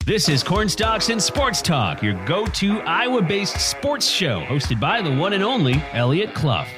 This is Cornstalks and Sports Talk, your go-to Iowa-based sports show, hosted by the one and only Eliot Clough.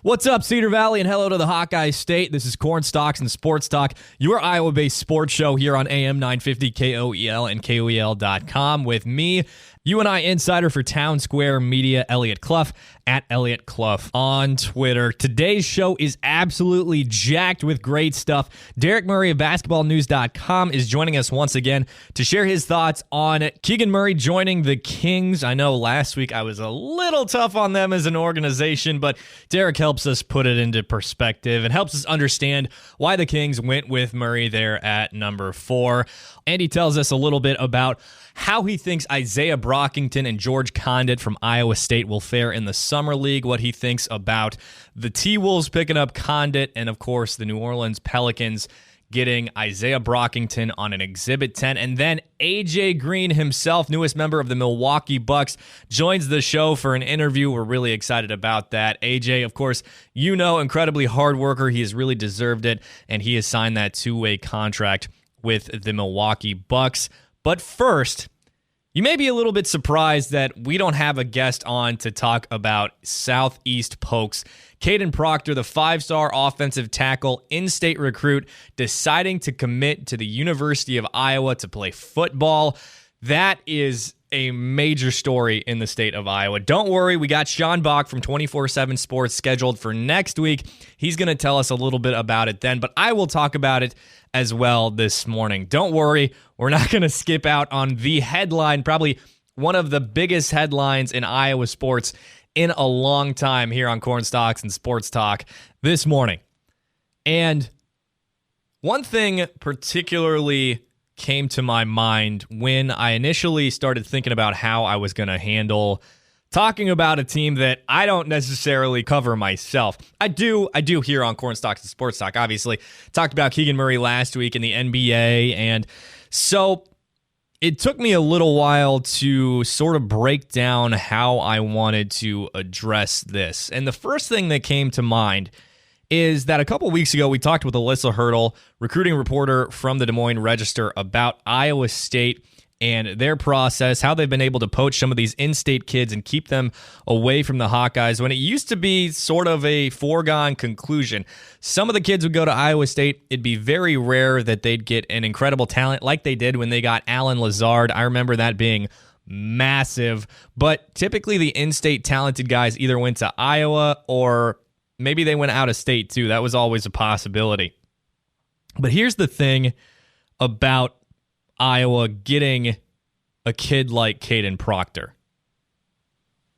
What's up, Cedar Valley, and hello to the Hawkeye State. This is Cornstalks and Sports Talk, your Iowa-based sports show here on AM 950 KOEL and KOEL.com with me, UNI insider for Townsquare Media, Eliot Clough, at Eliot Clough on Twitter. Today's show is absolutely jacked with great stuff. Derek Murray of BasketballNews.com is joining us once again to share his thoughts on Keegan Murray joining the Kings. I know last week I was a little tough on them as an organization, but Derek helps us put it into perspective and helps us understand why the Kings went with Murray there at number 4. And he tells us a little bit about how he thinks Isaiah Brockington and George Condit from Iowa State will fare in the Summer League, what he thinks about the T-Wolves picking up Condit, and of course the New Orleans Pelicans getting Isaiah Brockington on an Exhibit 10. And then AJ Green himself, newest member of the Milwaukee Bucks, joins the show for an interview. We're really excited about that. AJ, of course, incredibly hard worker. He has really deserved it, and he has signed that 2-way contract with the Milwaukee Bucks. But first, you may be a little bit surprised that we don't have a guest on to talk about Southeast Pokes. Kadyn Proctor, the 5-star offensive tackle, in-state recruit, deciding to commit to the University of Iowa to play football. That is a major story in the state of Iowa. Don't worry, we got Sean Bach from 24/7 Sports scheduled for next week. He's going to tell us a little bit about it then, but I will talk about it as well this morning. Don't worry, we're not going to skip out on the headline, probably one of the biggest headlines in Iowa sports in a long time here on Cornstalks and Sports Talk this morning. And one thing particularly came to my mind when I initially started thinking about how I was going to handle talking about a team that I don't necessarily cover myself. I do here on Cornstalks and Sports Talk, obviously. Talked about Keegan Murray last week in the NBA, and so it took me a little while to sort of break down how I wanted to address this. And the first thing that came to mind is that a couple weeks ago we talked with Alyssa Hurdle, recruiting reporter from the Des Moines Register, about Iowa State and their process, how they've been able to poach some of these in-state kids and keep them away from the Hawkeyes when it used to be sort of a foregone conclusion. Some of the kids would go to Iowa State. It'd be very rare that they'd get an incredible talent like they did when they got Alan Lazard. I remember that being massive. But typically the in-state talented guys either went to Iowa or maybe they went out of state too. That was always a possibility. But here's the thing about Iowa getting a kid like Kadyn Proctor.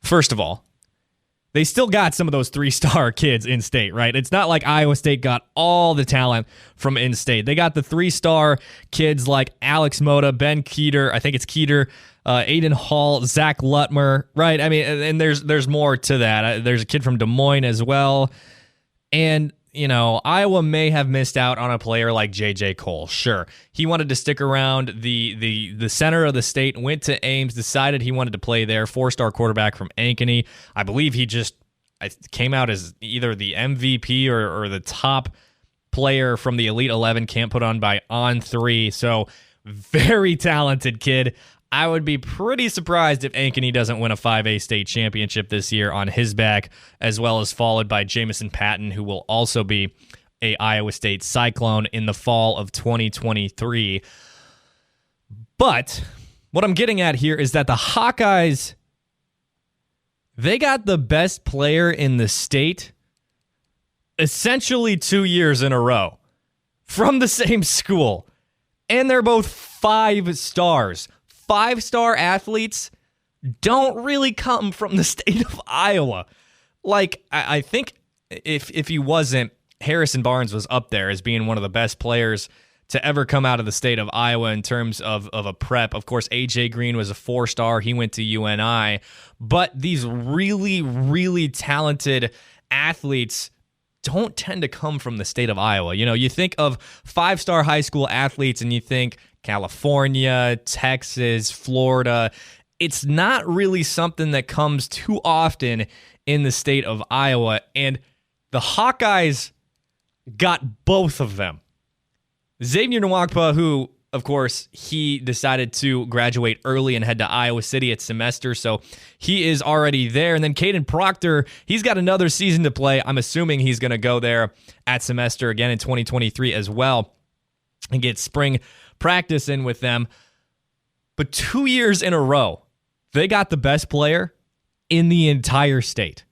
First of all, they still got some of those 3-star kids in state, right? It's not like Iowa State got all the talent from in-state. They got the 3-star kids like Alex Mota, Ben Keeter, I think it's Keeter, Aiden Hall, Zach Lutmer, right? I mean, and there's more to that. There's a kid from Des Moines as well. And Iowa may have missed out on a player like J.J. Cole. Sure. He wanted to stick around the center of the state, went to Ames, decided he wanted to play there. 4-star quarterback from Ankeny. I believe he just came out as either the MVP or the top player from the Elite 11 camp put on by On3. So very talented kid. I would be pretty surprised if Ankeny doesn't win a 5A state championship this year on his back, as well as followed by Jamison Patton, who will also be a Iowa State Cyclone in the fall of 2023. But what I'm getting at here is that the Hawkeyes, they got the best player in the state essentially 2 years in a row from the same school, and they're both 5 stars. 5-star athletes don't really come from the state of Iowa. Like, I think if he wasn't, Harrison Barnes was up there as being one of the best players to ever come out of the state of Iowa in terms of a prep. Of course, AJ Green was a 4-star. He went to UNI. But these really, really talented athletes don't tend to come from the state of Iowa. You think of 5-star high school athletes and you think California, Texas, Florida. It's not really something that comes too often in the state of Iowa, and the Hawkeyes got both of them. Xavier Nwakpa, who of course, he decided to graduate early and head to Iowa City at semester, so he is already there. And then Kadyn Proctor, he's got another season to play. I'm assuming he's going to go there at semester again in 2023 as well and get spring practice in with them. But 2 years in a row, they got the best player in the entire state.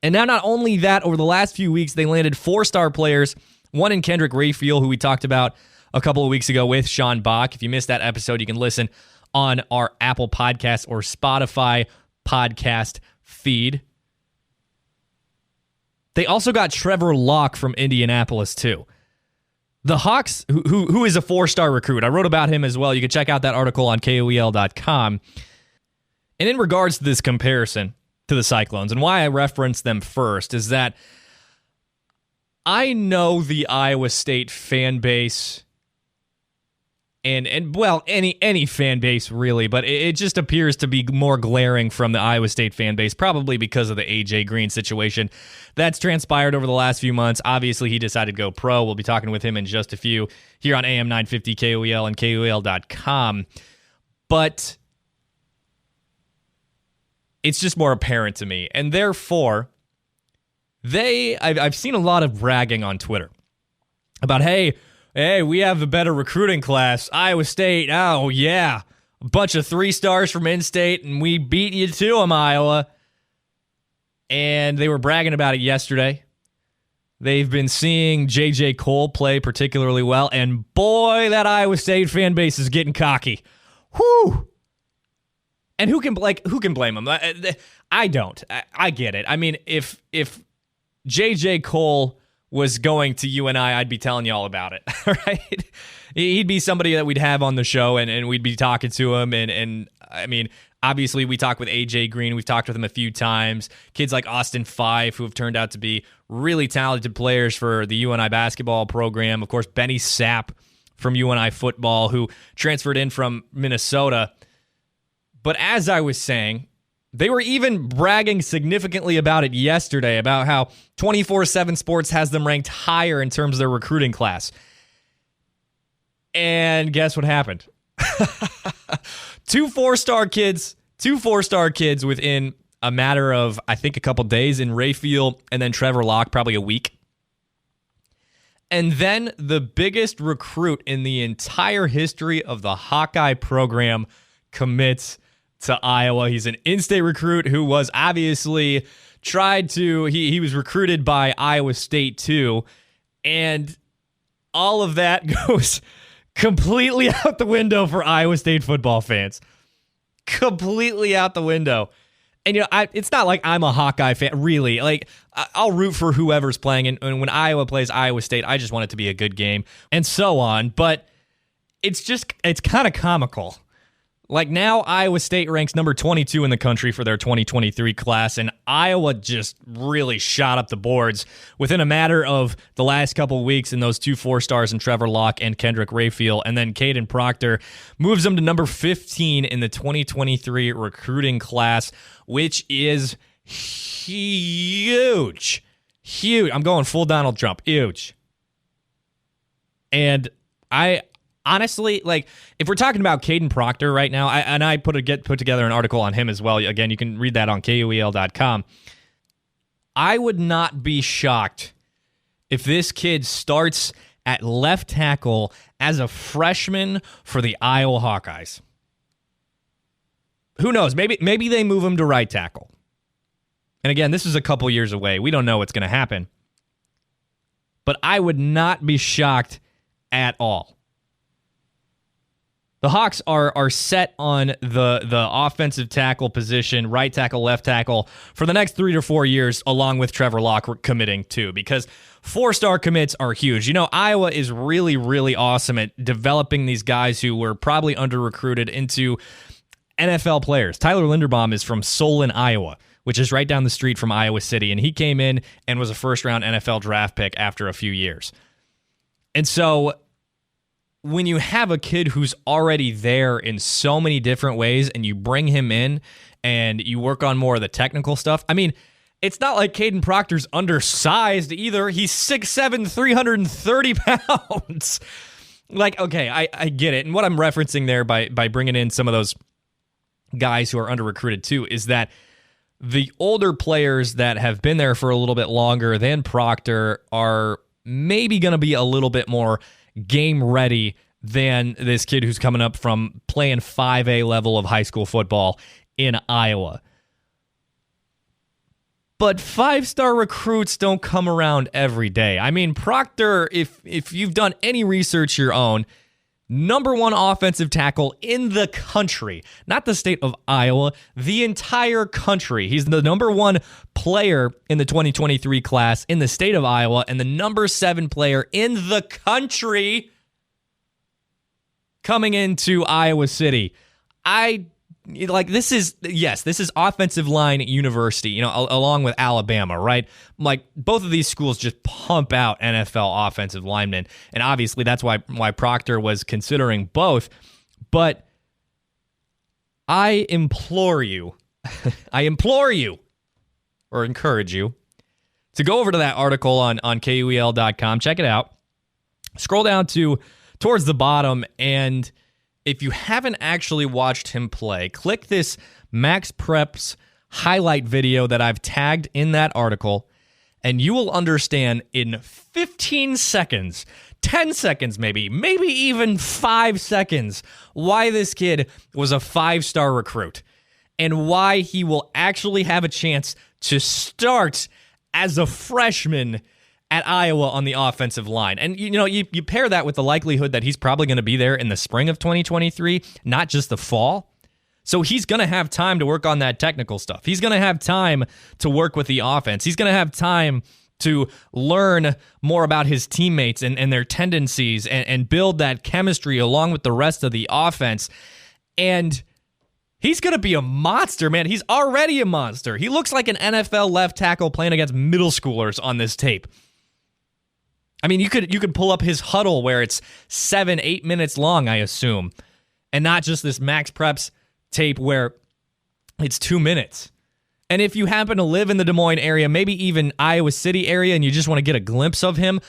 And now not only that, over the last few weeks, they landed 4-star players, one in Kendrick Rayfield, who we talked about a couple of weeks ago with Sean Bach. If you missed that episode, you can listen on our Apple Podcast or Spotify podcast feed. They also got Trevor Locke from Indianapolis, too. The Hawks, who is a 4-star recruit, I wrote about him as well. You can check out that article on KOEL.com. And in regards to this comparison to the Cyclones, and why I reference them first, is that I know the Iowa State fan base, and well, any fan base really, but it just appears to be more glaring from the Iowa State fan base, probably because of the AJ Green situation that's transpired over the last few months. Obviously, he decided to go pro. We'll be talking with him in just a few here on AM 950 KOEL and KOEL.com. But it's just more apparent to me. And therefore, I've seen a lot of bragging on Twitter about, hey, we have the better recruiting class. Iowa State, oh, yeah. A bunch of 3-stars from in-state, and we beat you to them, Iowa. And they were bragging about it yesterday. They've been seeing J.J. Cole play particularly well, and boy, that Iowa State fan base is getting cocky. Whew! And who can blame them? I don't. I get it. I mean, if J.J. Cole was going to UNI, I'd be telling you all about it, right? He'd be somebody that we'd have on the show, and we'd be talking to him. And I mean, obviously, we talk with AJ Green. We've talked with him a few times. Kids like Austin Fife, who have turned out to be really talented players for the UNI basketball program. Of course, Benny Sapp from UNI football, who transferred in from Minnesota. But as I was saying, they were even bragging significantly about it yesterday, about how 24/7 Sports has them ranked higher in terms of their recruiting class. And guess what happened? Two four-star kids within a matter of, I think, a couple days in Rayfield and then Trevor Locke, probably a week. And then the biggest recruit in the entire history of the Hawkeye program commits to Iowa. He's an in-state recruit who was obviously he was recruited by Iowa State too, and all of that goes completely out the window for Iowa State football fans. Completely out the window. And it's not like I'm a Hawkeye fan, really. Like, I'll root for whoever's playing, and when Iowa plays Iowa State, I just want it to be a good game, and so on. But it's kind of comical. Like, now Iowa State ranks number 22 in the country for their 2023 class, and Iowa just really shot up the boards within a matter of the last couple of weeks in those 2 4-stars in Trevor Locke and Kendrick Rayfield. And then Kadyn Proctor moves them to number 15 in the 2023 recruiting class, which is huge. Huge. I'm going full Donald Trump. Huge. And honestly, like, if we're talking about Kadyn Proctor right now, I put together an article on him as well. Again, you can read that on KOEL.com. I would not be shocked if this kid starts at left tackle as a freshman for the Iowa Hawkeyes. Who knows? Maybe they move him to right tackle. And again, this is a couple years away. We don't know what's going to happen. But I would not be shocked at all. The Hawks are set on the offensive tackle position, right tackle, left tackle, for the next 3 to 4 years, along with Trevor Locke committing too, because 4-star commits are huge. Iowa is really, really awesome at developing these guys who were probably under-recruited into NFL players. Tyler Linderbaum is from Solon, Iowa, which is right down the street from Iowa City, and he came in and was a first-round NFL draft pick after a few years. And so when you have a kid who's already there in so many different ways and you bring him in and you work on more of the technical stuff, I mean, it's not like Kadyn Proctor's undersized either. He's 6'7", 330 pounds. Like, okay, I get it. And what I'm referencing there by bringing in some of those guys who are under-recruited too is that the older players that have been there for a little bit longer than Proctor are maybe going to be a little bit more game ready than this kid who's coming up from playing 5A level of high school football in Iowa. But 5-star recruits don't come around every day. I mean, Proctor, if you've done any research your own, number one offensive tackle in the country, not the state of Iowa, the entire country. He's the number one player in the 2023 class in the state of Iowa and the number 7 player in the country coming into Iowa City. This is offensive line university, along with Alabama, right? Like, both of these schools just pump out NFL offensive linemen, and obviously that's why Proctor was considering both. But I implore you, or encourage you, to go over to that article on KUEL.com, check it out, scroll down towards the bottom, and if you haven't actually watched him play, click this Max Preps highlight video that I've tagged in that article, and you will understand in 15 seconds, 10 seconds maybe even 5 seconds, why this kid was a 5-star recruit and why he will actually have a chance to start as a freshman at Iowa on the offensive line. And, you pair that with the likelihood that he's probably going to be there in the spring of 2023, not just the fall. So he's going to have time to work on that technical stuff. He's going to have time to work with the offense. He's going to have time to learn more about his teammates and their tendencies and build that chemistry along with the rest of the offense. And he's going to be a monster, man. He's already a monster. He looks like an NFL left tackle playing against middle schoolers on this tape. I mean, you could pull up his huddle where it's 7-8 minutes long, I assume, and not just this Max Preps tape where it's 2 minutes. And if you happen to live in the Des Moines area, maybe even Iowa City area, and you just want to get a glimpse of him,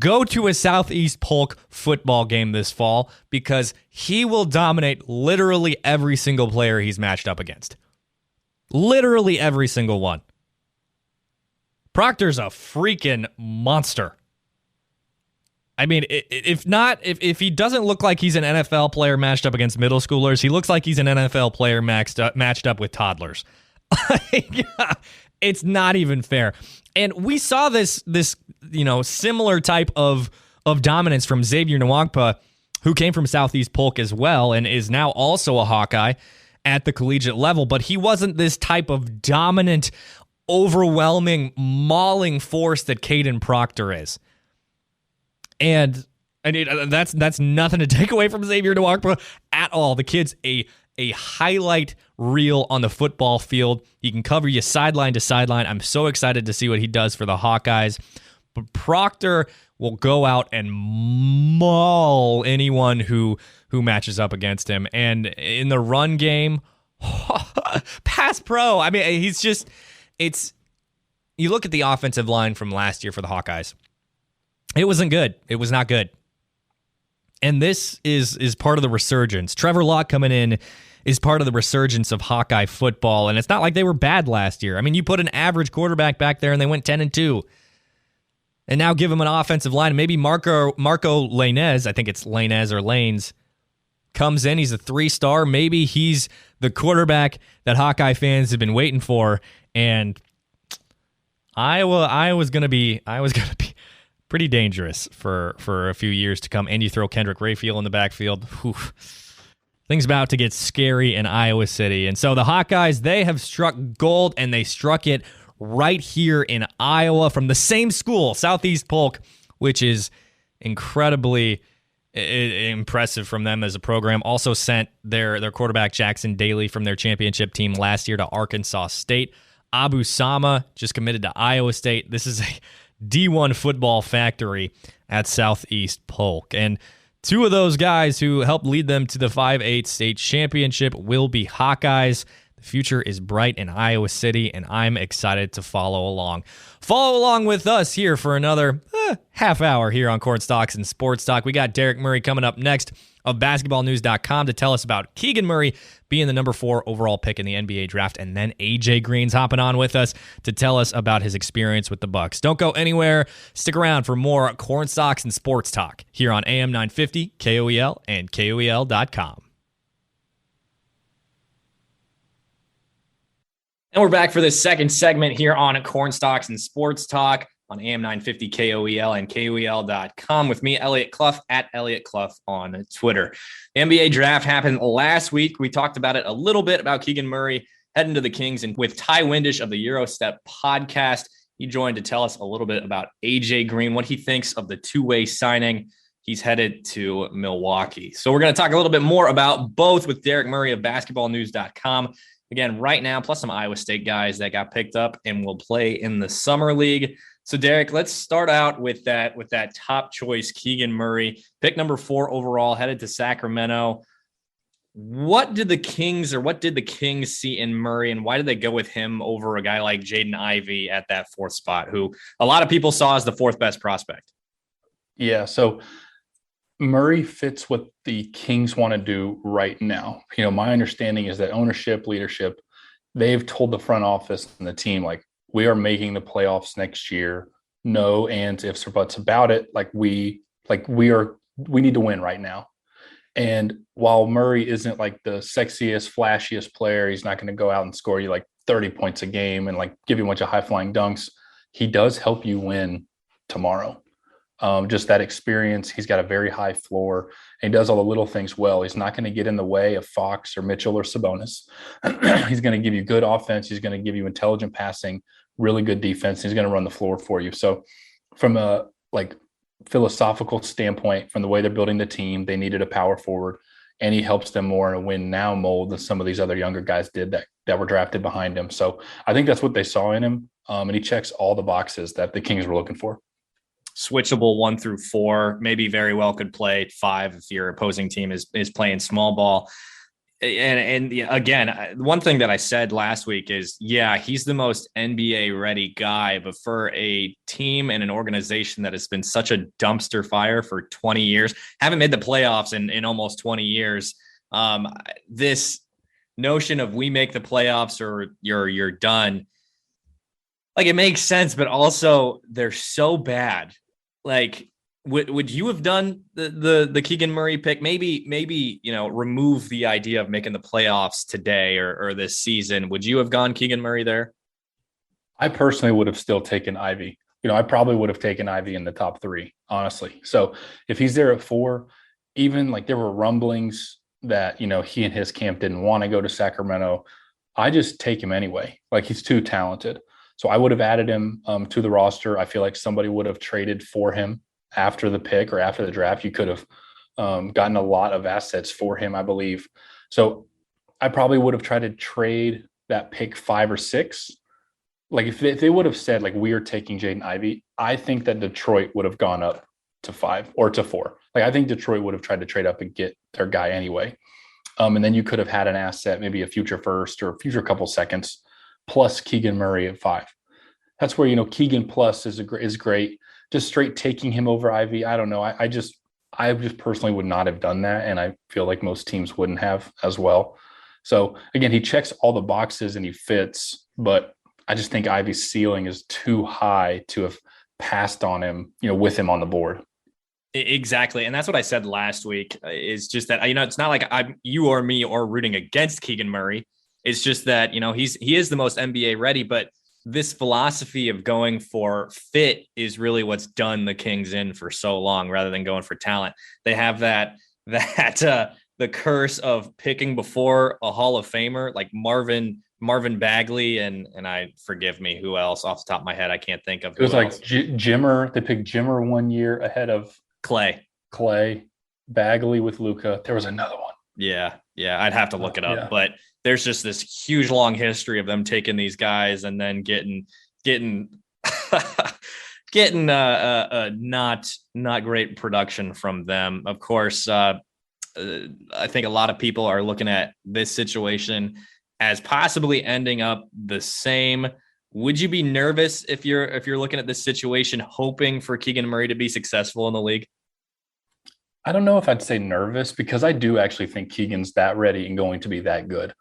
go to a Southeast Polk football game this fall because he will dominate literally every single player he's matched up against. Literally every single one. Proctor's a freaking monster. I mean, if he doesn't look like he's an NFL player matched up against middle schoolers, he looks like he's an NFL player matched up with toddlers. It's not even fair. And we saw this similar type of dominance from Xavier Nwankpa, who came from Southeast Polk as well and is now also a Hawkeye at the collegiate level. But he wasn't this type of dominant, overwhelming, mauling force that Kadyn Proctor is. And that's nothing to take away from Xavier Nwankpa at all. The kid's a highlight reel on the football field. He can cover you sideline to sideline. I'm so excited to see what he does for the Hawkeyes. But Proctor will go out and maul anyone who matches up against him. And in the run game, pass pro. I mean, you look at the offensive line from last year for the Hawkeyes. It wasn't good. It was not good. And this is part of the resurgence. Trevor Locke coming in is part of the resurgence of Hawkeye football, and it's not like they were bad last year. I mean, you put an average quarterback back there, and they went 10-2. And now give him an offensive line. Maybe Marco Lainez, I think it's Lainez or Lanes, comes in. He's a 3-star. Maybe he's the quarterback that Hawkeye fans have been waiting for. And Iowa's going to be pretty dangerous for a few years to come. And you throw Kendrick Rayfield in the backfield. Whew. Things about to get scary in Iowa City. And so the Hawkeyes, they have struck gold, and they struck it right here in Iowa from the same school, Southeast Polk, which is incredibly impressive from them as a program. Also sent their quarterback Jackson Daly from their championship team last year to Arkansas State. Abu Sama just committed to Iowa State. This is a D1 football factory at Southeast Polk. And two of those guys who helped lead them to the 5-8 state championship will be Hawkeyes. The future is bright in Iowa City, and I'm excited to follow along. Follow along with us here for another half hour here on Cornstalks and Sports Talk. We got Derek Murray coming up next of basketballnews.com to tell us about Keegan Murray being the number 4 overall pick in the NBA draft, and then AJ Green's hopping on with us to tell us about his experience with the Bucks. Don't go anywhere. Stick around for more Cornstalks and Sports Talk here on AM 950, KOEL, and KOEL.com. And we're back for this second segment here on Cornstalks and Sports Talk on AM 950 KOEL and KOEL.com with me, Eliot Clough, at Eliot Clough on Twitter. The NBA draft happened last week. We talked about it a little bit about Keegan Murray heading to the Kings, and with Ty Windish of the Eurostep podcast, he joined to tell us a little bit about AJ Green, what he thinks of the two-way signing. He's headed to Milwaukee. So we're going to talk a little bit more about both with Derek Murray of basketballnews.com. Again, right now, plus some Iowa State guys that got picked up and will play in the summer league. So, Derek, let's start out with that top choice, Keegan Murray, pick number 4 overall, headed to Sacramento. What did the Kings see in Murray, and why did they go with him over a guy like Jaden Ivey at that 4th spot, who a lot of people saw as the 4th best prospect? Yeah, so Murray fits what the Kings want to do right now. You know, my understanding is that ownership, leadership, they've told the front office and the team, like, we are making the playoffs next year. No ands, ifs, or buts about it. We need to win right now. And while Murray isn't like the sexiest, flashiest player, he's not going to go out and score you like 30 points a game and like give you a bunch of high flying dunks. He does help you win tomorrow. Just that experience. He's got a very high floor, and he does all the little things well. He's not going to get in the way of Fox or Mitchell or Sabonis. He's going to give you good offense. He's going to give you intelligent passing, really good defense. He's going to run the floor for you. So from a philosophical standpoint, from the way they're building the team, they needed a power forward, and he helps them more in a win now mold than some of these other younger guys did that were drafted behind him. So I think that's what they saw in him. And he checks all the boxes that the Kings were looking for. Switchable 1 through 4, maybe very well could play 5 if your opposing team is playing small ball. And again, one thing that I said last week is, yeah, he's the most NBA ready guy, but for a team and an organization that has been such a dumpster fire for 20 years, haven't made the playoffs in almost 20 years. This notion of we make the playoffs or you're done, like, it makes sense, but also they're so bad. Like, would you have done the Keegan Murray pick? Maybe, you know, remove the idea of making the playoffs today or this season. Would you have gone Keegan Murray there? I personally would have still taken Ivy. You know, I probably would have taken Ivy in the top 3, honestly. So if he's there at 4, even like there were rumblings that, you know, he and his camp didn't want to go to Sacramento, I just take him anyway. Like, he's too talented. So I would have added him to the roster. I feel like somebody would have traded for him after the pick or after the draft. You could have gotten a lot of assets for him, I believe. So I probably would have tried to trade that pick 5 or 6. Like, if they would have said, like, we are taking Jaden Ivey, I think that Detroit would have gone up to 5 or to 4. Like, I think Detroit would have tried to trade up and get their guy anyway. And then you could have had an asset, maybe a future first or a future couple seconds, plus Keegan Murray at 5. That's where, you know, Keegan plus is great. Just straight taking him over Ivy, I don't know. I just personally would not have done that, and I feel like most teams wouldn't have as well. So again, he checks all the boxes and he fits, but I just think Ivy's ceiling is too high to have passed on him, you know, with him on the board. Exactly. And that's what I said last week, is just that, you know, it's not like you or me or rooting against Keegan Murray. It's just that, you know, he is the most NBA ready, but this philosophy of going for fit is really what's done the Kings in for so long, rather than going for talent. They have that the curse of picking before a Hall of Famer like Marvin Bagley and I, forgive me, who else off the top of my head I can't think of. It was like Jimmer. They picked Jimmer 1 year ahead of Clay, Bagley with Luka. There was another one. Yeah, I'd have to look it up, but there's just this huge long history of them taking these guys and then getting not great production from them. Of course, I think a lot of people are looking at this situation as possibly ending up the same. Would you be nervous if you're looking at this situation, hoping for Keegan Murray to be successful in the league? I don't know if I'd say nervous, because I do actually think Keegan's that ready and going to be that good.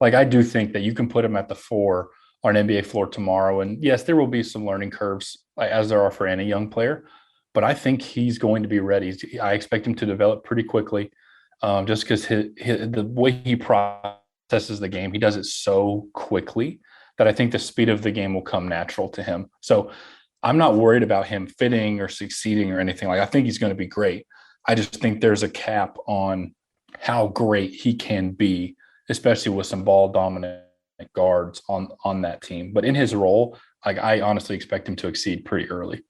Like, I do think that you can put him at the 4 on an NBA floor tomorrow. And yes, there will be some learning curves, as there are for any young player, but I think he's going to be ready. I expect him to develop pretty quickly, just because the way he processes the game, he does it so quickly that I think the speed of the game will come natural to him. So I'm not worried about him fitting or succeeding or anything. Like, I think he's going to be great. I just think there's a cap on how great he can be, especially with some ball dominant guards on that team. But in his role, like, I honestly expect him to exceed pretty early.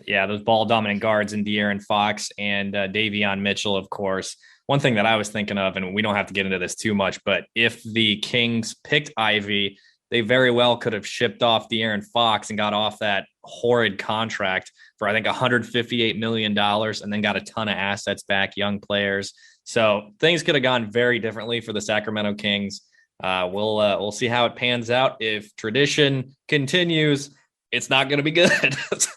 Yeah, those ball dominant guards in De'Aaron Fox and Davion Mitchell, of course. One thing that I was thinking of, and we don't have to get into this too much, but if the Kings picked Ivy, they very well could have shipped off De'Aaron Fox and got off that horrid contract for, I think, $158 million, and then got a ton of assets back, young players. So things could have gone very differently for the Sacramento Kings. We'll see how it pans out. If tradition continues, it's not going to be good. So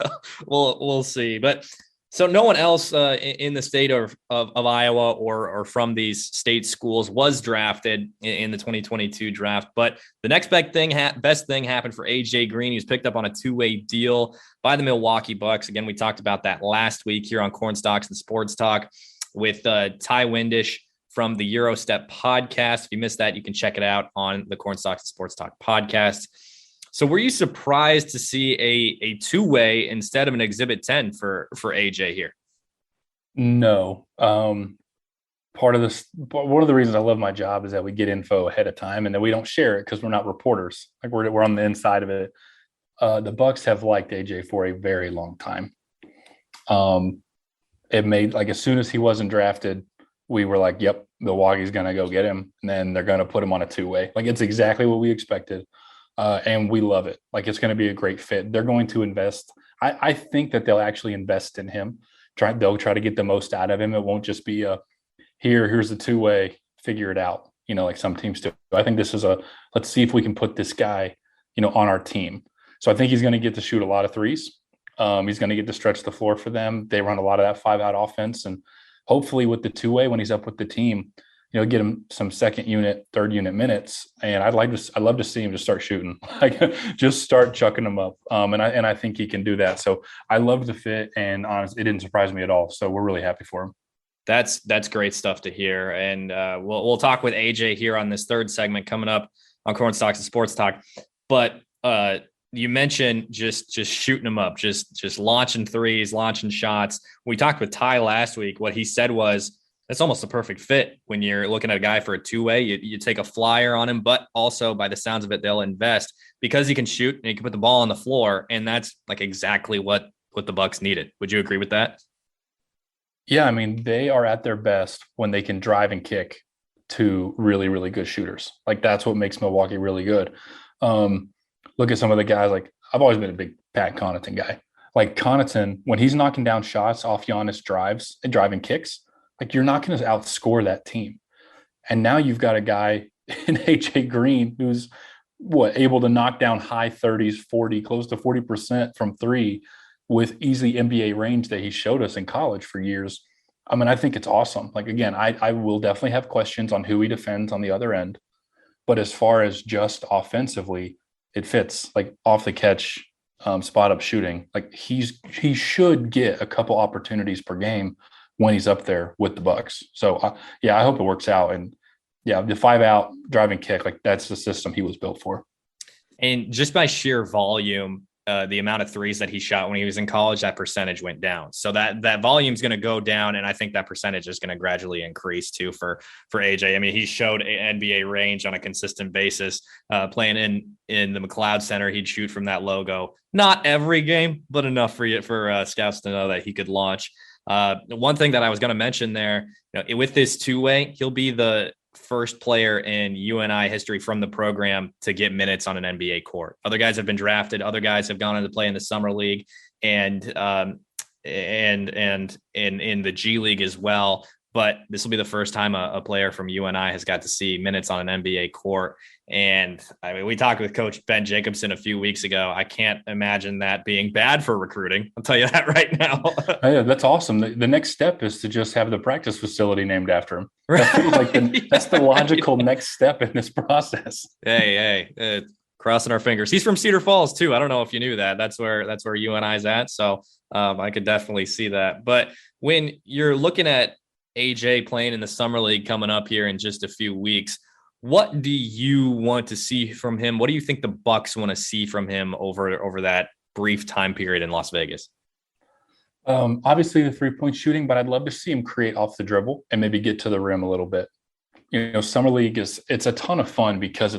we'll see. But so no one else in the state of Iowa or from these state schools was drafted in the 2022 draft. But the next best thing happened for AJ Green. He was picked up on a 2-way deal by the Milwaukee Bucks. Again, we talked about that last week here on Cornstalks and Sports Talk with Ty Windish from the Eurostep podcast. If you missed that, you can check it out on the Cornstalks and Sports Talk podcast. So were you surprised to see a 2-way instead of an Exhibit 10 for AJ here? No. One of the reasons I love my job is that we get info ahead of time and then we don't share it because we're not reporters. Like, we're on the inside of it. The Bucks have liked AJ for a very long time. It made, like, as soon as he wasn't drafted, we were like, yep, Milwaukee's going to go get him. And then they're going to put him on a 2-way. Like, it's exactly what we expected. And we love it. Like, it's going to be a great fit. They're going to invest. I think that they'll actually invest in him. They'll try to get the most out of him. It won't just be here's the 2-way, figure it out, like some teams do. I think this is let's see if we can put this guy, on our team. So I think he's going to get to shoot a lot of threes. He's going to get to stretch the floor for them. They run a lot of that 5-out offense. And hopefully with the 2-way, when he's up with the team, get him some second unit, third unit minutes. And I'd love to see him just start shooting, like, just start chucking them up. And I think he can do that. So I love the fit, and honestly, it didn't surprise me at all. So we're really happy for him. That's great stuff to hear. And we'll talk with AJ here on this third segment coming up on Cornstalks and Sports Talk. But you mentioned just shooting them up, just launching threes, launching shots. We talked with Ty last week. What he said was, that's almost a perfect fit when you're looking at a guy for a 2-way. You take a flyer on him, but also by the sounds of it, they'll invest because he can shoot and he can put the ball on the floor. And that's like exactly what the Bucks needed. Would you agree with that? Yeah. I mean, they are at their best when they can drive and kick to really, really good shooters. Like, that's what makes Milwaukee really good. Look at some of the guys. Like, I've always been a big Pat Connaughton guy. Like, Connaughton, when he's knocking down shots off Giannis drives and driving kicks, like, you're not going to outscore that team. And now you've got a guy in AJ Green who's able to knock down high 30s, 40, close to 40% from 3 with easy NBA range that he showed us in college for years. I mean, I think it's awesome. Like, again, I will definitely have questions on who he defends on the other end. But as far as just offensively, it fits. Like, off the catch, spot up shooting. Like, he should get a couple opportunities per game when he's up there with the Bucks. So I hope it works out. And the 5-out driving kick, like, that's the system he was built for. And just by sheer volume, the amount of threes that he shot when he was in college, that percentage went down. So that volume is going to go down. And I think that percentage is going to gradually increase too for AJ. I mean, he showed an NBA range on a consistent basis, playing in the McLeod Center. He'd shoot from that logo, not every game, but enough for scouts to know that he could launch. One thing that I was going to mention there, with this 2-way, he'll be the first player in UNI history from the program to get minutes on an NBA court. Other guys have been drafted. Other guys have gone on to play in the summer league and in the G League as well. but this will be the first time a player from UNI has got to see minutes on an NBA court. And I mean, we talked with Coach Ben Jacobson a few weeks ago. I can't imagine that being bad for recruiting. I'll tell you that right now. Oh, yeah, that's awesome. The next step is to just have the practice facility named after him. That feels like that's the logical next step in this process. Hey, crossing our fingers. He's from Cedar Falls too. I don't know if you knew that. That's where UNI's at. So I could definitely see that. But when you're looking at AJ playing in the summer league coming up here in just a few weeks, what do you want to see from him? What do you think the Bucks want to see from him over that brief time period in Las Vegas? Obviously the 3-point shooting, but I'd love to see him create off the dribble and maybe get to the rim a little bit. Summer league it's a ton of fun because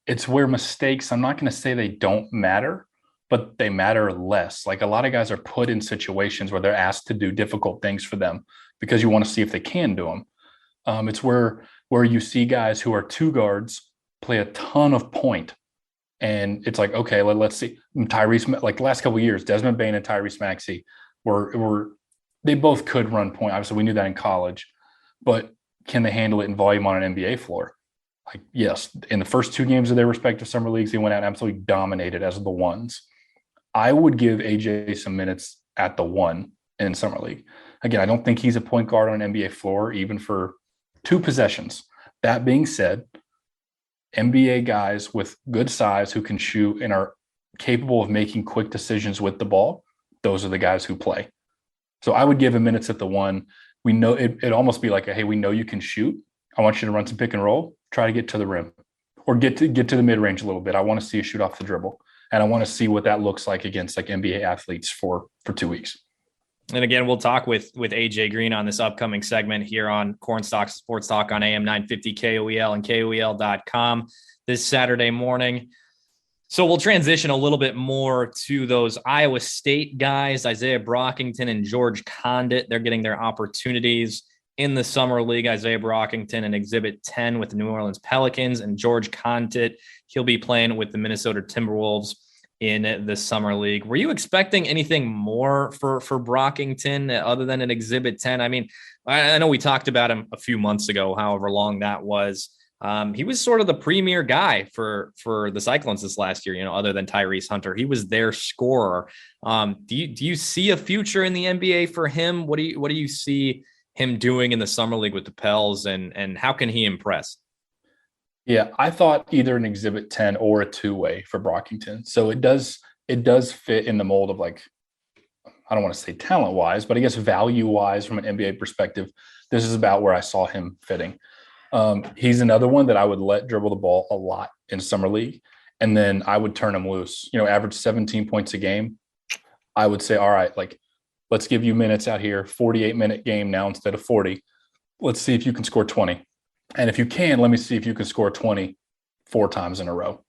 it's where mistakes, I'm not going to say they don't matter, but they matter less. Like a lot of guys are put in situations where they're asked to do difficult things for them because you want to see if they can do them. It's where you see guys who are two guards play a ton of point. And it's like, okay, let's see. Tyrese, like the last couple of years, Desmond Bane and Tyrese Maxey they both could run point. Obviously, we knew that in college, but can they handle it in volume on an NBA floor? Like, yes, in the first 2 games of their respective summer leagues, they went out and absolutely dominated as the ones. I would give AJ some minutes at the 1 in summer league. Again, I don't think he's a point guard on an NBA floor, even for 2 possessions. That being said, NBA guys with good size who can shoot and are capable of making quick decisions with the ball, those are the guys who play. So I would give him minutes at the 1. We know it'd almost be like, hey, we know you can shoot. I want you to run some pick and roll, try to get to the rim or get to the mid range a little bit. I want to see you shoot off the dribble. And I want to see what that looks like against like NBA athletes for 2 weeks. And again, we'll talk with AJ Green on this upcoming segment here on Cornstalks and Sports Talk on AM 950 KOEL and KOEL.com this Saturday morning. So we'll transition a little bit more to those Iowa State guys, Isaiah Brockington and George Condit. They're getting their opportunities in the summer league. Isaiah Brockington in Exhibit 10 with the New Orleans Pelicans, and George Condit, he'll be playing with the Minnesota Timberwolves in the summer league. Were you expecting anything more for Brockington other than an Exhibit 10? I mean, I know we talked about him a few months ago, however long that was. He was sort of the premier guy for the Cyclones this last year, other than Tyrese Hunter. He was their scorer. Do you see a future in the NBA for him? What do you see him doing in the summer league with the Pels, and how can he impress? Yeah, I thought either an Exhibit 10 or a 2-way for Brockington. So it does fit in the mold of, like, I don't want to say talent wise, but I guess value wise from an NBA perspective, this is about where I saw him fitting. He's another one that I would let dribble the ball a lot in summer league, and then I would turn him loose. Average 17 points a game. I would say, all right, like, let's give you minutes out here, 48-minute game now instead of 40. Let's see if you can score 20. And if you can, let me see if you can score 20 4 times in a row.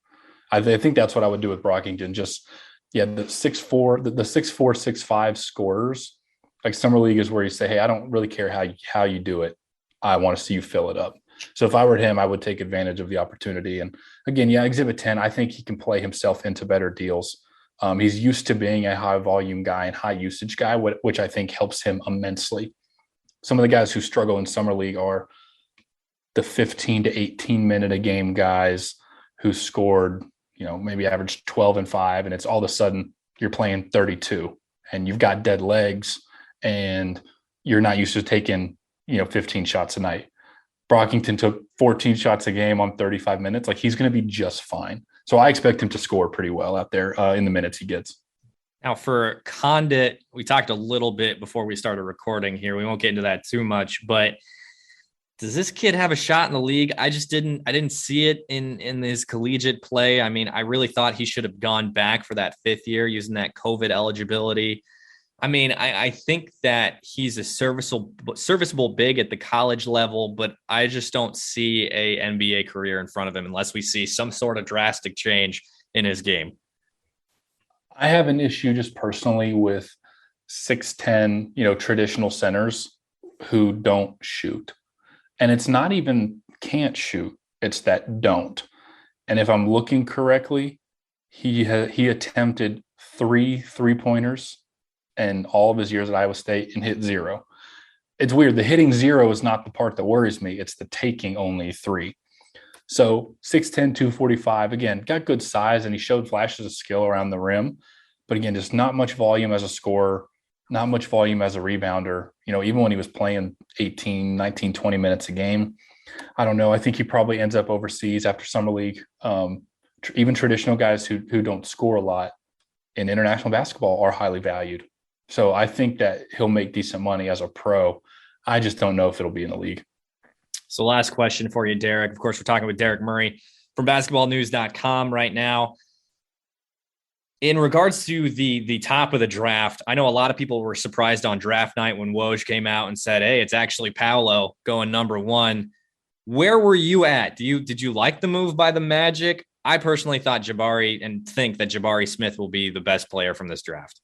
I think that's what I would do with Brockington. Just, the 6'4", the 6'4", 6'5" scorers, like summer league is where you say, hey, I don't really care how you do it. I want to see you fill it up. So if I were him, I would take advantage of the opportunity. And again, Exhibit 10, I think he can play himself into better deals. He's used to being a high volume guy and high usage guy, which I think helps him immensely. Some of the guys who struggle in summer league are the 15 to 18 minute a game guys who scored, maybe averaged 12 and 5. And it's all of a sudden you're playing 32 and you've got dead legs and you're not used to taking, 15 shots a night. Brockington took 14 shots a game on 35 minutes. Like, he's going to be just fine. So I expect him to score pretty well out there in the minutes he gets. Now for Condit, we talked a little bit before we started recording here. We won't get into that too much, but does this kid have a shot in the league? I didn't see it in his collegiate play. I mean, I really thought he should have gone back for that 5th year using that COVID eligibility. I mean, I think that he's a serviceable big at the college level, but I just don't see a NBA career in front of him unless we see some sort of drastic change in his game. I have an issue just personally with 6'10", traditional centers who don't shoot. And it's not even can't shoot, it's that don't. And if I'm looking correctly, he attempted 3 3-pointers in all of his years at Iowa State and hit 0. it's weird. The hitting 0 is not the part that worries me. It's the taking only 3. So 6'10", 245, again, got good size, and he showed flashes of skill around the rim. But again, just not much volume as a scorer, not much volume as a rebounder. Even when he was playing 18, 19, 20 minutes a game, I don't know. I think he probably ends up overseas after summer league. Even traditional guys who don't score a lot in international basketball are highly valued. So I think that he'll make decent money as a pro. I just don't know if it'll be in the league. So last question for you, Derek. Of course, we're talking with Derek Murray from basketballnews.com right now. In regards to the top of the draft, I know a lot of people were surprised on draft night when Woj came out and said, hey, it's actually Paolo going number 1. Where were you at? Did you like the move by the Magic? I personally thought Jabari and think that Jabari Smith will be the best player from this draft.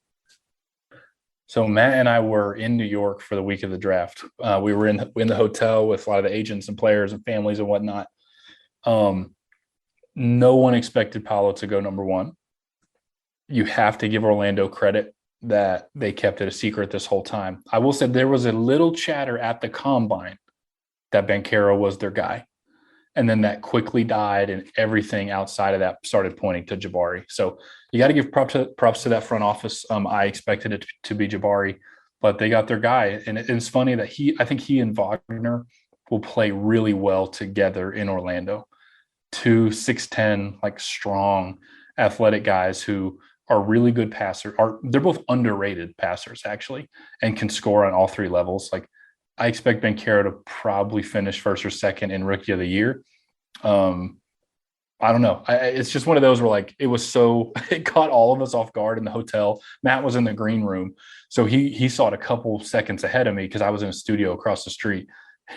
So Matt and I were in New York for the week of the draft. We were in the hotel with a lot of the agents and players and families and whatnot. No one expected Paolo to go number 1. You have to give Orlando credit that they kept it a secret this whole time. I will say there was a little chatter at the combine that Banchero was their guy. And then that quickly died, and everything outside of that started pointing to Jabari. So you got to give props to that front office. I expected it to be Jabari, but they got their guy. And it's funny that I think he and Wagner will play really well together in Orlando. 2 6'10", like strong, athletic guys who are really good passers. They're both underrated passers, actually, and can score on all 3 levels. Like, I expect Banchero to probably finish first or second in Rookie of the Year. I don't know. It's just one of those where it caught all of us off guard in the hotel. Matt was in the green room, so he saw it a couple seconds ahead of me because I was in a studio across the street,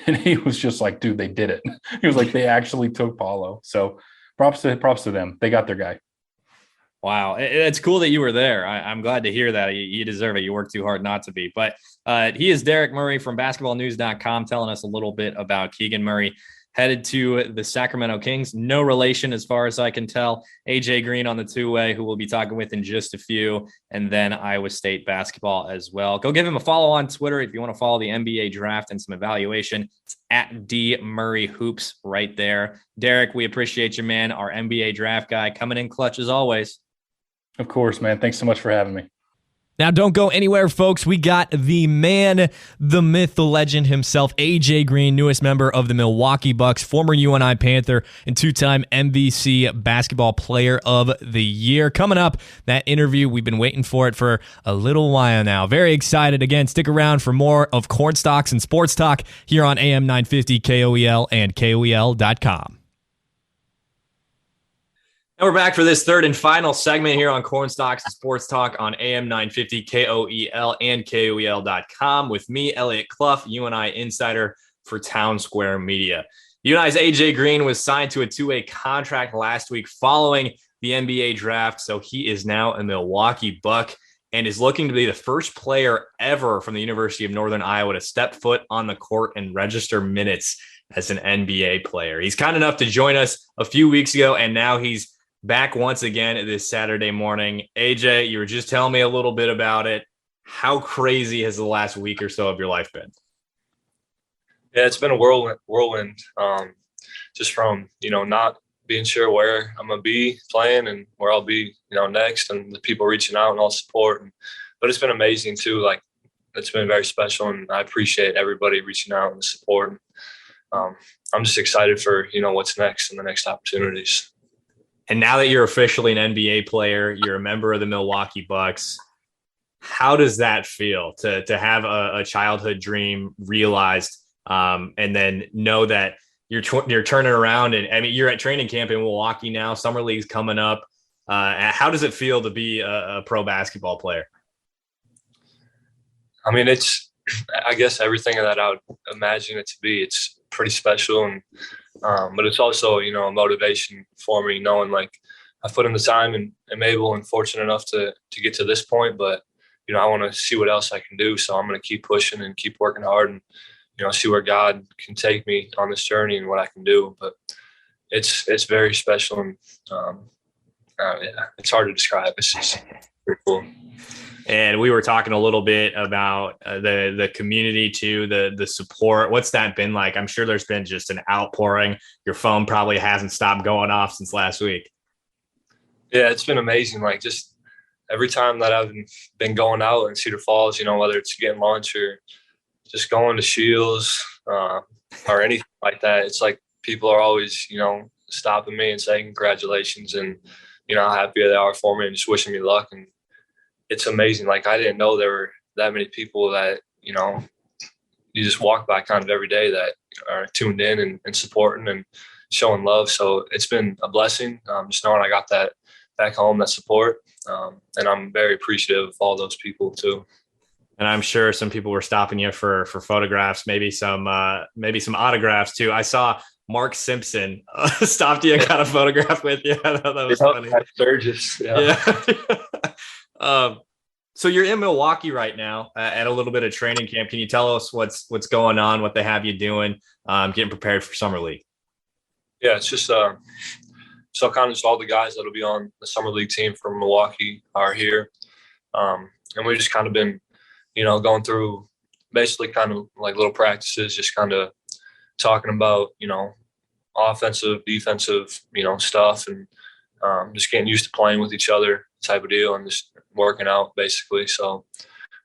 and he was just like, "Dude, they did it." He was like, "They actually took Paulo." So props to them. They got their guy. Wow. It's cool that you were there. I'm glad to hear that. You deserve it. You work too hard not to be. But he is Derek Murray from basketballnews.com telling us a little bit about Keegan Murray headed to the Sacramento Kings. No relation as far as I can tell. AJ Green on the 2-way, who we'll be talking with in just a few, and then Iowa State basketball as well. Go give him a follow on Twitter if you want to follow the NBA draft and some evaluation. It's at D Murray Hoops right there. Derek, we appreciate you, man. Our NBA draft guy coming in clutch as always. Of course, man. Thanks so much for having me. Now, don't go anywhere, folks. We got the man, the myth, the legend himself, AJ Green, newest member of the Milwaukee Bucks, former UNI Panther, and 2-time MVC Basketball Player of the Year. Coming up, that interview, we've been waiting for it for a little while now. Very excited. Again, stick around for more of Cornstalks and Sports Talk here on AM 950 KOEL and KOEL.com. And we're back for this third and final segment here on Cornstalks and Sports Talk on AM 950 KOEL and KOEL.com with me, Eliot Clough, UNI insider for Townsquare Media. UNI's AJ Green was signed to a 2-way contract last week following the NBA draft, so he is now a Milwaukee Buck and is looking to be the first player ever from the University of Northern Iowa to step foot on the court and register minutes as an NBA player. He's kind enough to join us a few weeks ago, and now he's back once again this Saturday morning. AJ, you were just telling me a little bit about it. How crazy has the last week or so of your life been? Yeah, it's been a whirlwind. Just from, not being sure where I'm going to be playing and where I'll be, next, and the people reaching out and all support. But it's been amazing too. Like, it's been very special, and I appreciate everybody reaching out and the support. I'm just excited for, what's next and the next opportunities. And now that you're officially an NBA player, you're a member of the Milwaukee Bucks. How does that feel to have a childhood dream realized, and then know that you're turning around and, I mean, you're at training camp in Milwaukee now, summer league's coming up. How does it feel to be a pro basketball player? I mean, it's, I guess, everything that I would imagine it to be. It's pretty special, and but it's also, a motivation for me, knowing like I put in the time and am able and fortunate enough to get to this point. But I want to see what else I can do, so I'm going to keep pushing and keep working hard, and see where God can take me on this journey and what I can do. But it's very special, and yeah, it's hard to describe. It's just Pretty cool. And we were talking a little bit about the community too, the support. What's that been like? I'm sure there's been just an outpouring. Your phone probably hasn't stopped going off since last week. Yeah, it's been amazing. Like, just every time that I've been going out in Cedar Falls, whether it's getting lunch or just going to Shields or anything like that, it's like people are always, stopping me and saying congratulations and, how happy they are for me and just wishing me luck. And it's amazing. Like, I didn't know there were that many people that, you just walk by kind of every day that are tuned in and supporting and showing love. So it's been a blessing, just knowing I got that back home, that support. And I'm very appreciative of all those people too. And I'm sure some people were stopping you for photographs, maybe some autographs too. I saw Mark Simpson stopped you and got a photograph with you. I thought that was funny. Sturgis. Yeah. So you're in Milwaukee right now at a little bit of training camp. Can you tell us what's going on, what they have you doing, getting prepared for Summer League? Yeah, it's just so kind of just all the guys that'll be on the Summer League team from Milwaukee are here. And we've just kind of been, going through basically kind of like little practices, just kind of talking about, offensive, defensive, stuff, and just getting used to playing with each other type of deal and just working out basically. So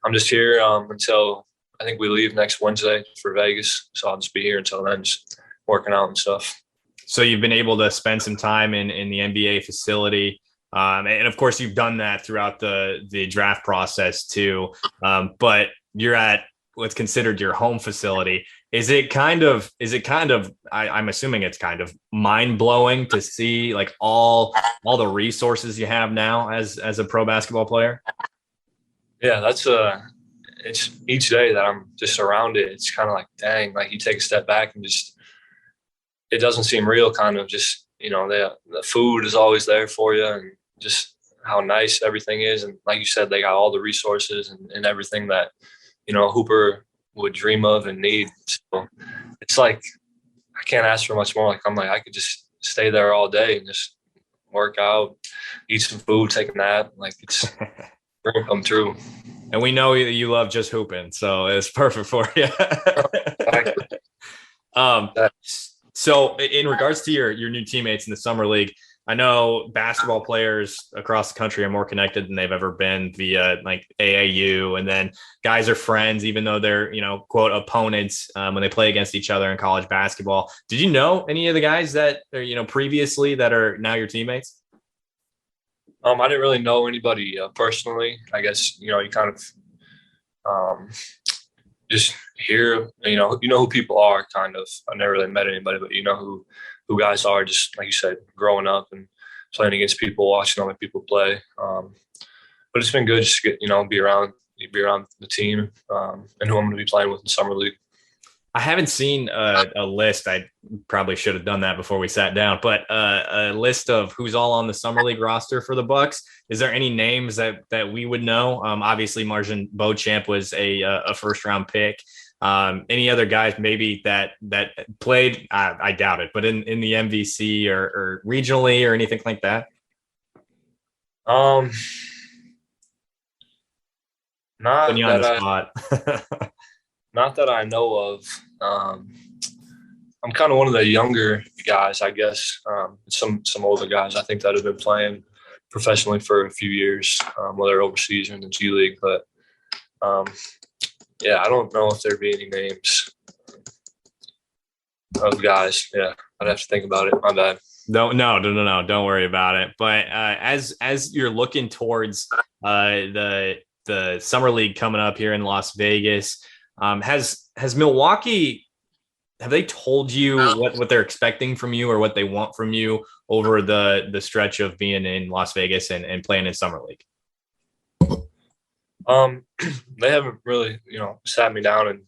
I'm just here until I think we leave next Wednesday for Vegas. So I'll just be here until then, just working out and stuff. So you've been able to spend some time in the NBA facility. And of course you've done that throughout the draft process too. But you're at what's considered your home facility. Is it kind of, I'm assuming it's kind of mind blowing to see like all the resources you have now as a pro basketball player? Yeah, it's each day that I'm just around it. It's kind of like, dang, like you take a step back and just, it doesn't seem real, kind of just, the food is always there for you and just how nice everything is. And like you said, they got all the resources and everything that, a hooper would dream of and need. So it's like, I can't ask for much more. Like, I'm like, I could just stay there all day and just work out, eat some food, take a nap. Like, it's dream come true. And we know that you love just hooping, so it's perfect for you. So in regards to your new teammates in the Summer League, I know basketball players across the country are more connected than they've ever been via like AAU. And then guys are friends, even though they're, quote, opponents when they play against each other in college basketball. Did you know any of the guys that are, previously that are now your teammates? I didn't really know anybody personally. I guess, you kind of just hear, who people are kind of. I never really met anybody, but who guys are, just like you said, growing up and playing against people, watching other people play. But it's been good just to get, be around the team and who I'm going to be playing with in Summer League. I haven't seen a list. I probably should have done that before we sat down, but a list of who's all on the Summer League roster for the Bucks. Is there any names that we would know? Obviously, Marjin Beauchamp was a first round pick. Any other guys maybe that played? I doubt it, but in the MVC or regionally or anything like that? Not Putting you on that the spot. not that I know of. I'm kind of one of the younger guys, I guess. Some older guys I think that have been playing professionally for a few years, whether overseas or in the G League. But yeah, I don't know if there'd be any names of guys. Yeah, I'd have to think about it. My bad. No, don't worry about it. But as you're looking towards the Summer League coming up here in Las Vegas, has Milwaukee, have they told you what they're expecting from you or what they want from you over the stretch of being in Las Vegas and playing in Summer League? They haven't really, sat me down and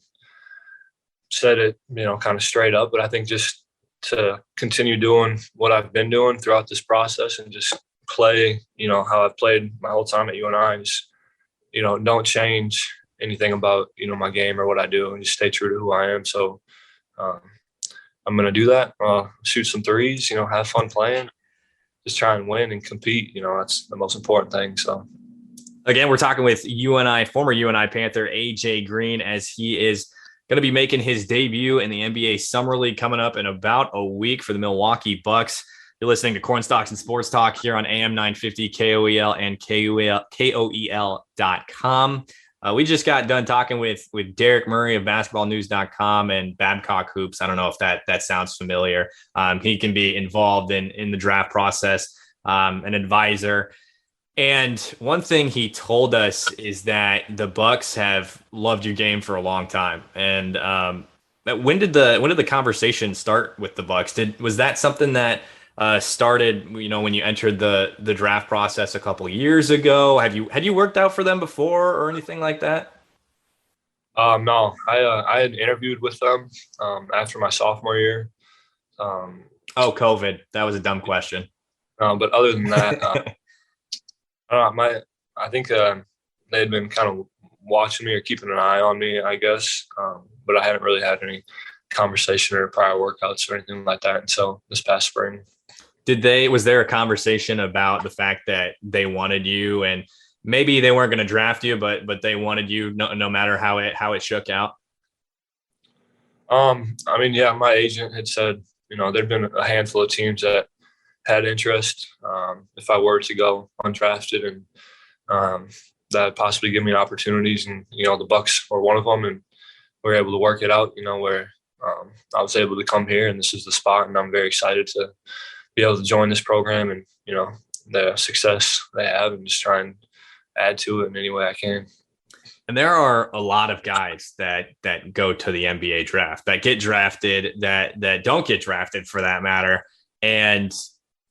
said it, kind of straight up, but I think just to continue doing what I've been doing throughout this process and just play, how I've played my whole time at UNI and just, don't change anything about, my game or what I do and just stay true to who I am. So I'm going to do that, shoot some threes, have fun playing, just try and win and compete. That's the most important thing. So. Again, we're talking with former UNI Panther AJ Green, as he is going to be making his debut in the NBA Summer League coming up in about a week for the Milwaukee Bucks. You're listening to Cornstalks and Sports Talk here on AM 950 KOEL and KOEL.com. We just got done talking with Derek Murray of basketballnews.com and Babcock Hoops. I don't know if that sounds familiar. He can be involved in the draft process, an advisor. And one thing he told us is that the Bucks have loved your game for a long time. And when did the conversation start with the Bucks? Was that something that started, when you entered the draft process a couple of years ago? Had you worked out for them before or anything like that? No, I had interviewed with them after my sophomore year. COVID. That was a dumb question. But other than that, I think they had been kind of watching me or keeping an eye on me, I guess. But I hadn't really had any conversation or prior workouts or anything like that until this past spring. Was there a conversation about the fact that they wanted you, and maybe they weren't going to draft you, but they wanted you no matter how it shook out? Yeah, my agent had said, there'd been a handful of teams that had interest if I were to go undrafted, and that possibly give me opportunities. And the Bucks were one of them, and we were able to work it out. Where I was able to come here, and this is the spot, and I'm very excited to be able to join this program and the success they have, and just try and add to it in any way I can. And there are a lot of guys that go to the NBA draft, that get drafted, that don't get drafted for that matter, and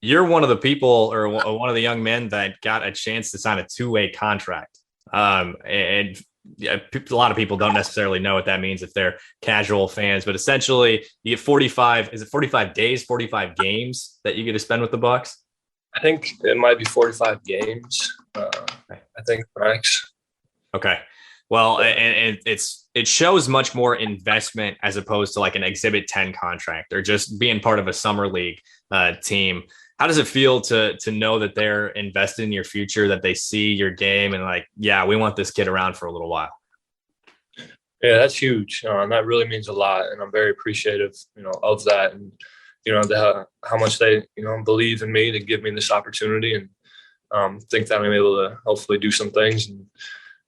you're one of the people, or one of the young men that got a chance to sign a 2-way contract. And a lot of people don't necessarily know what that means if they're casual fans, but essentially you get 45 days, 45 games that you get to spend with the Bucks? I think it might be 45 games. I think max. Okay. Well, and it shows much more investment as opposed to like an Exhibit 10 contract or just being part of a summer league team. How does it feel to know that they're invested in your future, that they see your game and like, yeah, we want this kid around for a little while? Yeah, that's huge. And that really means a lot. And I'm very appreciative, of that. And, how much they, believe in me to give me this opportunity, and think that I'm able to hopefully do some things and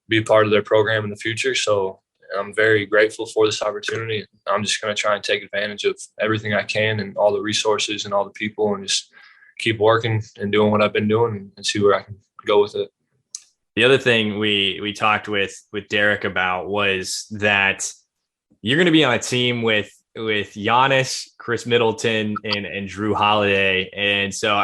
be a part of their program in the future. So I'm very grateful for this opportunity. I'm just going to try and take advantage of everything I can and all the resources and all the people, and just keep working and doing what I've been doing and see where I can go with it. The other thing we talked with Derek about was that you're going to be on a team with Giannis, Chris Middleton, and Drew Holiday. And so,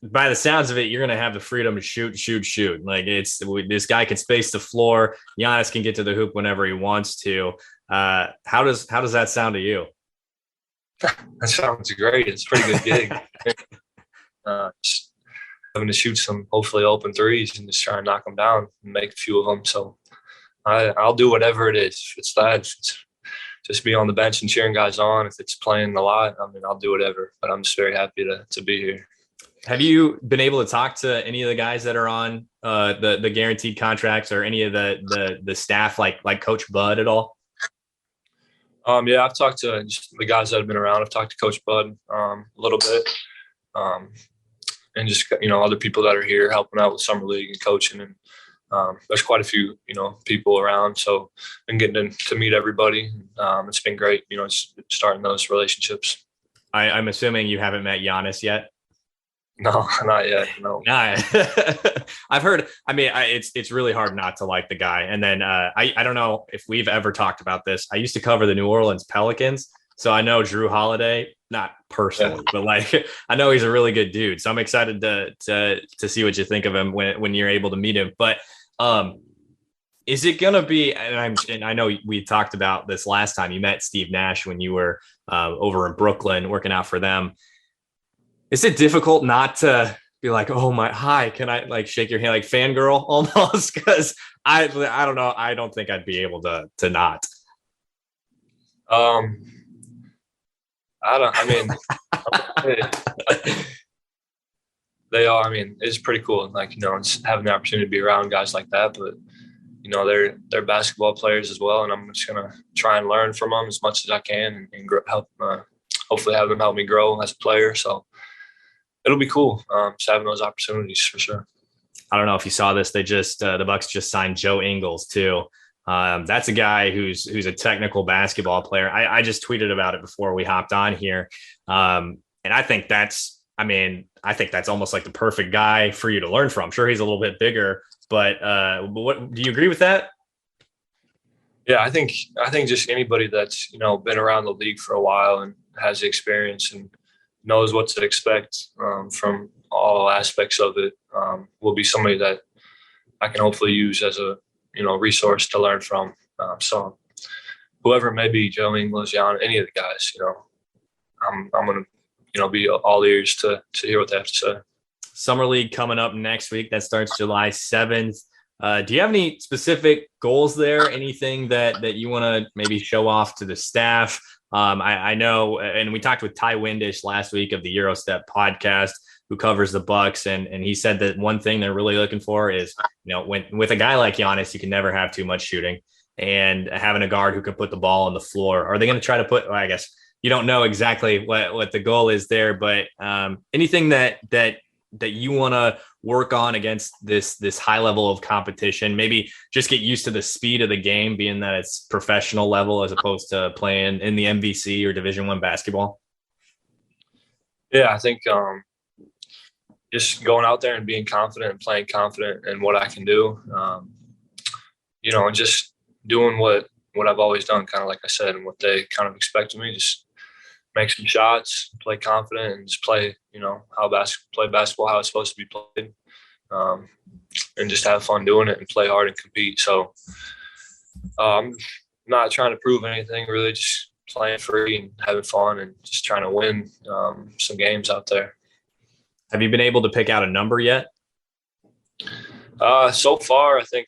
by the sounds of it, you're going to have the freedom to shoot. Like this guy can space the floor. Giannis can get to the hoop whenever he wants to. How does that sound to you? That sounds great. It's a pretty good gig. Just having to shoot some hopefully open threes and just try and knock them down and make a few of them. So I'll do whatever it is. If it's that, if it's just be on the bench and cheering guys on. If it's playing a lot, I'll do whatever. But I'm just very happy to be here. Have you been able to talk to any of the guys that are on the guaranteed contracts, or any of the staff, like Coach Bud at all? Yeah, I've talked to just the guys that have been around. I've talked to Coach Bud a little bit, and just other people that are here helping out with summer league and coaching. And there's quite a few people around, so been getting to meet everybody. It's been great, starting those relationships. I'm assuming you haven't met Giannis yet. No, not yet. No. I've heard. It's really hard not to like the guy. And then I don't know if we've ever talked about this. I used to cover the New Orleans Pelicans, so I know Drew Holiday, not personally, but like I know he's a really good dude. So I'm excited to see what you think of him when you're able to meet him. But is it gonna be? And I know we talked about this last time. You met Steve Nash when you were over in Brooklyn working out for them. Is it difficult not to be like, oh my, hi, can I like shake your hand, like fangirl almost? Because I don't know. I don't think I'd be able to not. They are. I mean, it's pretty cool. Like, it's having the opportunity to be around guys like that. But, they're basketball players as well. And I'm just going to try and learn from them as much as I can and help, hopefully have them help me grow as a player. So it'll be cool just having those opportunities for sure. I don't know if you saw this. They just the Bucks just signed Joe Ingles too. That's a guy who's a technical basketball player. I just tweeted about it before we hopped on here. And I think that's almost like the perfect guy for you to learn from. Sure, he's a little bit bigger, but what do you agree with that? Yeah, I think just anybody that's, been around the league for a while and has the experience and knows what to expect from all aspects of it will be somebody that I can hopefully use as a, resource to learn from. So whoever it may be, Joe Ingles, Jan, any of the guys, I'm going to, be all ears to hear what they have to say. Summer League coming up next week. That starts July 7th. Do you have any specific goals there? Anything that you want to maybe show off to the staff? I know, and we talked with Ty Windish last week of the Eurostep podcast, who covers the Bucks, and he said that one thing they're really looking for is, when with a guy like Giannis, you can never have too much shooting, and having a guard who can put the ball on the floor. Are they going to try to put? Well, I guess you don't know exactly what the goal is there, but anything that you want to work on against this high level of competition, maybe just get used to the speed of the game, being that it's professional level as opposed to playing in the MVC or Division I basketball? Yeah, I think just going out there and being confident and playing confident in what I can do, and just doing what I've always done, kind of like I said, and what they kind of expect of me, just make some shots, play confident, and just play, play basketball how it's supposed to be played, and just have fun doing it and play hard and compete. So I'm not trying to prove anything, really, just playing free and having fun and just trying to win some games out there. Have you been able to pick out a number yet? So far, I think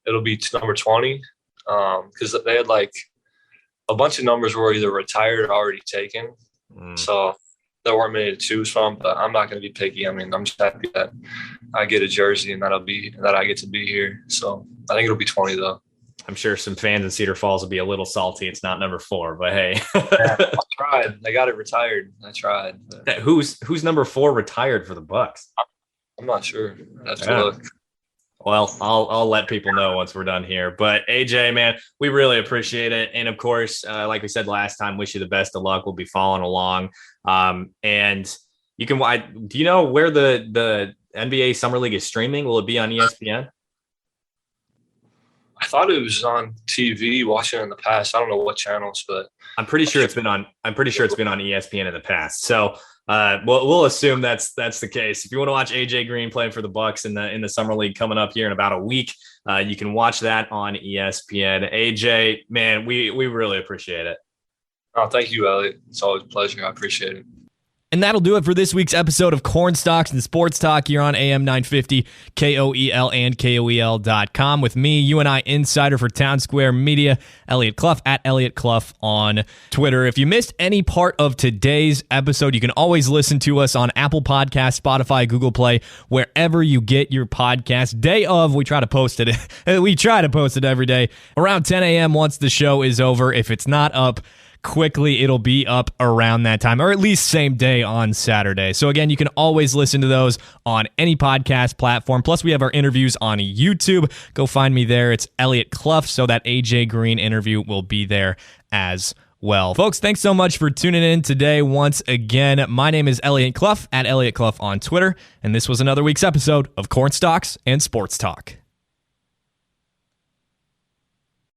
it'll be number 20 because they had a bunch of numbers were either retired or already taken. So there weren't many to choose from, but I'm not going to be picky. I mean, I'm just happy that I get a jersey and that I get to be here. So I think it'll be 20 though. I'm sure some fans in Cedar Falls will be a little salty. It's not number 4, but hey. Yeah, I tried. I got it retired. I tried. But who's number 4 retired for the Bucks? I'm not sure. I have to look. Well, I'll let people know once we're done here. But AJ, man, we really appreciate it. And of course, like we said last time, wish you the best of luck. We'll be following along. And you can, do you know where the NBA Summer League is streaming? Will it be on ESPN? I thought it was on TV, watching it in the past. I don't know what channels, but I'm pretty sure it's been on ESPN in the past. So we'll assume that's the case. If you want to watch AJ Green playing for the Bucks in the Summer League coming up here in about a week, you can watch that on ESPN. AJ, man, we really appreciate it. Oh, thank you, Eliot. It's always a pleasure. I appreciate it. And that'll do it for this week's episode of Cornstalks and Sports Talk here on AM 950, KOEL and KOEL.com with me, UNI insider for Townsquare Media, Eliot Clough at Eliot Clough on Twitter. If you missed any part of today's episode, you can always listen to us on Apple Podcasts, Spotify, Google Play, wherever you get your podcast. Day of, we try to post it. We try to post it every day around 10 a.m. once the show is over. If it's not up quickly, it'll be up around that time, or at least same day on Saturday. So again, you can always listen to those on any podcast platform. Plus, we have our interviews on YouTube. Go find me there. It's Eliot Clough, so that AJ Green interview will be there as well. Folks, thanks so much for tuning in today once again. My name is Eliot Clough at Eliot Clough on Twitter, and this was another week's episode of Cornstalks and Sports Talk.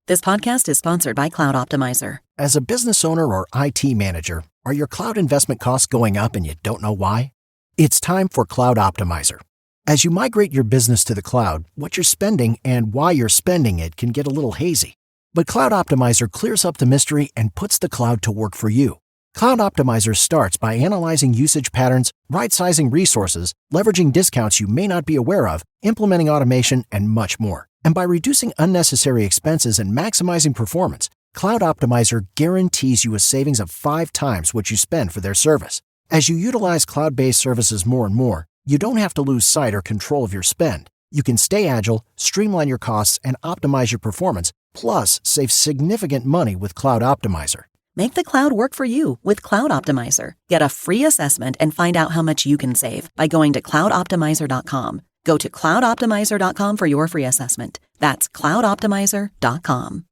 This podcast is sponsored by Cloud Optimizer. As a business owner or IT manager, are your cloud investment costs going up and you don't know why? It's time for Cloud Optimizer. As you migrate your business to the cloud, what you're spending and why you're spending it can get a little hazy. But Cloud Optimizer clears up the mystery and puts the cloud to work for you. Cloud Optimizer starts by analyzing usage patterns, right-sizing resources, leveraging discounts you may not be aware of, implementing automation, and much more. And by reducing unnecessary expenses and maximizing performance, Cloud Optimizer guarantees you a savings of 5 times what you spend for their service. As you utilize cloud-based services more and more, you don't have to lose sight or control of your spend. You can stay agile, streamline your costs, and optimize your performance, plus save significant money with Cloud Optimizer. Make the cloud work for you with Cloud Optimizer. Get a free assessment and find out how much you can save by going to cloudoptimizer.com. Go to cloudoptimizer.com for your free assessment. That's cloudoptimizer.com.